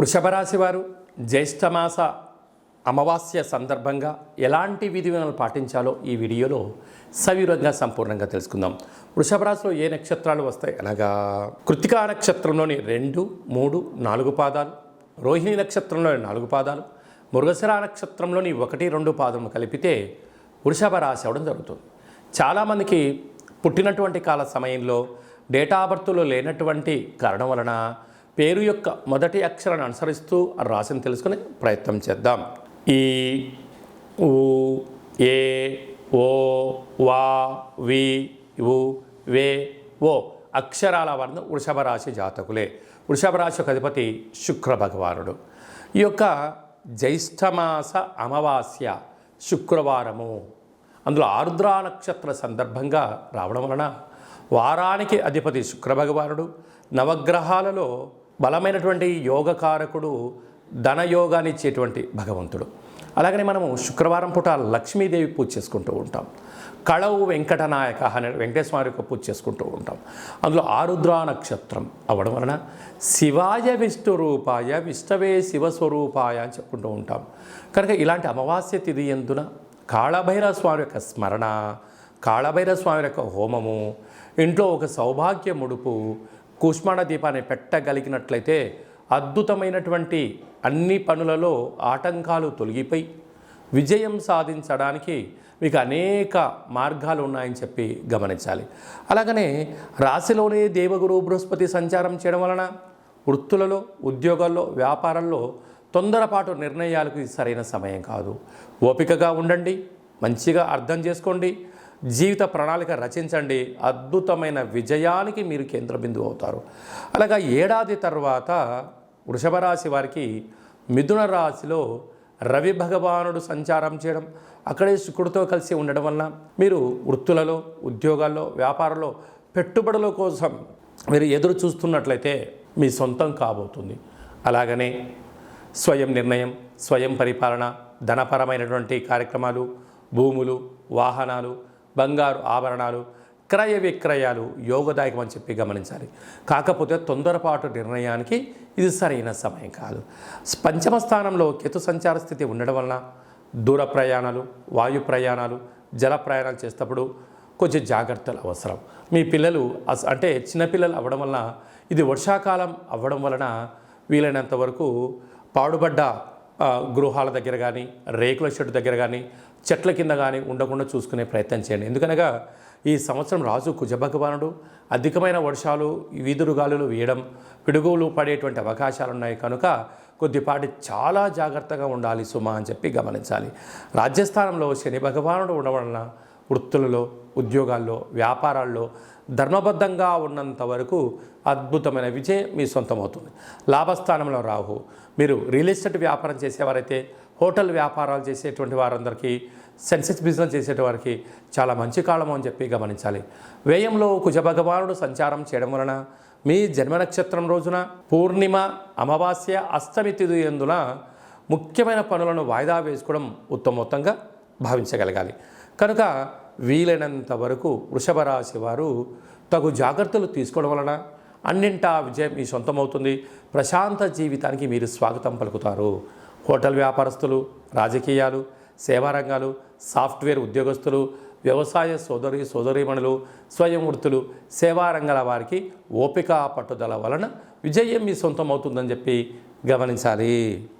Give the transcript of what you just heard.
వృషభ రాశి వారు జ్యేష్ఠమాస అమావాస్య సందర్భంగా ఎలాంటి విధి విధానాలు పాటించాలో ఈ వీడియోలో సవివరంగా సంపూర్ణంగా తెలుసుకుందాం. వృషభ రాశిలో ఏ నక్షత్రాలు వస్తాయి అనగా కృత్తికా నక్షత్రంలోని 2, 3, 4 పాదాలు, రోహిణి నక్షత్రంలోని 4 పాదాలు, మృగశిర నక్షత్రంలోని 1, 2 పాదములు కలిపితే వృషభ రాశి అవడం జరుగుతుంది. చాలామందికి పుట్టినటువంటి కాల సమయంలో డేటా ఆఫ్ బర్త్లో లేనటువంటి కారణం వలన పేరు యొక్క మొదటి అక్షరాన్ని అనుసరిస్తూ ఆ రాశిని తెలుసుకునే ప్రయత్నం చేద్దాం. ఈ, ఊ, ఏ, ఓ, వా, వి, ఉ, వే, ఓ అక్షరాల వర్ణం వృషభ రాశి జాతకులే. వృషభ రాశి యొక్క అధిపతి శుక్ర భగవానుడు. ఈ యొక్క జ్యేష్ఠమాస అమావాస్య శుక్రవారము, అందులో ఆరుద్రా నక్షత్ర సందర్భంగా రావడం వలన వారానికి అధిపతి శుక్ర భగవానుడు, నవగ్రహాలలో బలమైనటువంటి యోగకారకుడు, ధనయోగాన్ని ఇచ్చేటువంటి భగవంతుడు. అలాగనే మనము శుక్రవారం పూట లక్ష్మీదేవి పూజ చేసుకుంటూ ఉంటాం. కళవు వెంకటనాయక అనే వెంకటేశ్వర యొక్క పూజ చేసుకుంటూ ఉంటాం. అందులో ఆరుద్రా నక్షత్రం అవ్వడం వలన శివాయ విష్ణు రూపాయ విష్ణవే శివస్వరూపాయ అని చెప్పుకుంటూ ఉంటాం. కనుక ఇలాంటి అమావాస్య తిథి యందున కాళభైరవ స్వామి యొక్క స్మరణ, కాళభైరవ స్వామి యొక్క హోమము, ఇంట్లో ఒక సౌభాగ్య ముడుపు, కుష్మాండ దీపాన్ని పెట్టగలిగినట్లయితే అద్భుతమైనటువంటి అన్ని పనులలో ఆటంకాలు తొలగిపోయి విజయం సాధించడానికి మీకు అనేక మార్గాలు ఉన్నాయని చెప్పి గమనించాలి. అలాగనే రాశిలోనే దేవగురు బృహస్పతి సంచారం చేయడం వలన వృత్తులలో, ఉద్యోగాల్లో, వ్యాపారాల్లో తొందరపాటు నిర్ణయాలకు ఇది సరైన సమయం కాదు. ఓపికగా ఉండండి, మంచిగా అర్థం చేసుకోండి, జీవిత ప్రణాళిక రచించండి. అద్భుతమైన విజయానికి మీరు కేంద్ర బిందువు అవుతారు. అలాగా ఏడాది తర్వాత వృషభ రాశి వారికి మిథున రాశిలో రవి భగవానుడు సంచారం చేయడం, అక్కడే శుక్రుడితో కలిసి ఉండడం వలన మీరు వృత్తులలో, ఉద్యోగాల్లో, వ్యాపారంలో పెట్టుబడుల కోసం మీరు ఎదురు చూస్తున్నట్లయితే మీ సొంతం కాబోతుంది. అలాగనే స్వయం నిర్ణయం, స్వయం పరిపాలన, ధనపరమైనటువంటి కార్యక్రమాలు, భూములు, వాహనాలు, బంగారు ఆభరణాలు, క్రయ విక్రయాలు యోగదాయకం అని చెప్పి గమనించాలి. కాకపోతే తొందరపాటు నిర్ణయానికి ఇది సరైన సమయం కాదు. పంచమ స్థానంలో కేతు సంచార స్థితి ఉండడం వలన దూర ప్రయాణాలు, వాయు ప్రయాణాలు, జల ప్రయాణాలు చేసేటప్పుడు కొంచెం జాగ్రత్తలు అవసరం. మీ పిల్లలు అంటే చిన్నపిల్లలు అవ్వడం వలన, ఇది వర్షాకాలం అవ్వడం వలన వీలైనంత వరకు పాడుబడ్డ గృహాల దగ్గర కానీ, రేకుల షెడ్ దగ్గర కానీ, చెట్ల కింద కానీ ఉండకుండా చూసుకునే ప్రయత్నం చేయండి. ఎందుకనగా ఈ సంవత్సరం రాజు కుజ భగవానుడు అధికమైన వర్షాలు, వీధురు గాలులు వేయడం, పిడుగులు పడేటువంటి అవకాశాలు ఉన్నాయి. కనుక కొద్దిపాటి చాలా జాగ్రత్తగా ఉండాలి సుమా అని చెప్పి గమనించాలి. రాజ్యస్థానంలో శని భగవానుడు ఉండడం వలన వృత్తులలో, ఉద్యోగాల్లో, వ్యాపారాల్లో ధర్మబద్ధంగా ఉన్నంత వరకు అద్భుతమైన విజయం మీ సొంతమవుతుంది. లాభస్థానంలో రాహు, మీరు రియల్ ఎస్టేట్ వ్యాపారం చేసేవారైతే, హోటల్ వ్యాపారాలు చేసేటువంటి వారందరికీ, సెన్సెక్స్ బిజినెస్ చేసేటి వారికి చాలా మంచి కాలము అని చెప్పి గమనించాలి. వ్యయంలో కుజ భగవానుడు సంచారం చేయడం వలన మీ జన్మ నక్షత్రం రోజున పూర్ణిమ, అమావాస్య, అష్టమి తిథి యందున ముఖ్యమైన పనులను వాయిదా వేసుకోవడం ఉత్తమోత్తంగా భావించగలగాలి. కనుక వీలైనంత వరకు వృషభ రాశి వారు తగు జాగ్రత్తలు తీసుకోవడం వలన అన్నింటా విజయం మీ సొంతమవుతుంది. ప్రశాంత జీవితానికి మీరు స్వాగతం పలుకుతారు. హోటల్ వ్యాపారస్తులు, రాజకీయాలు, సేవారంగాలు, సాఫ్ట్వేర్ ఉద్యోగస్తులు, వ్యవసాయ సోదరీమణులు, స్వయం వృత్తులు, సేవారంగాల వారికి ఓపిక పట్టుదల వలన విజయం మీ సొంతం అవుతుందని చెప్పి గమనించాలి.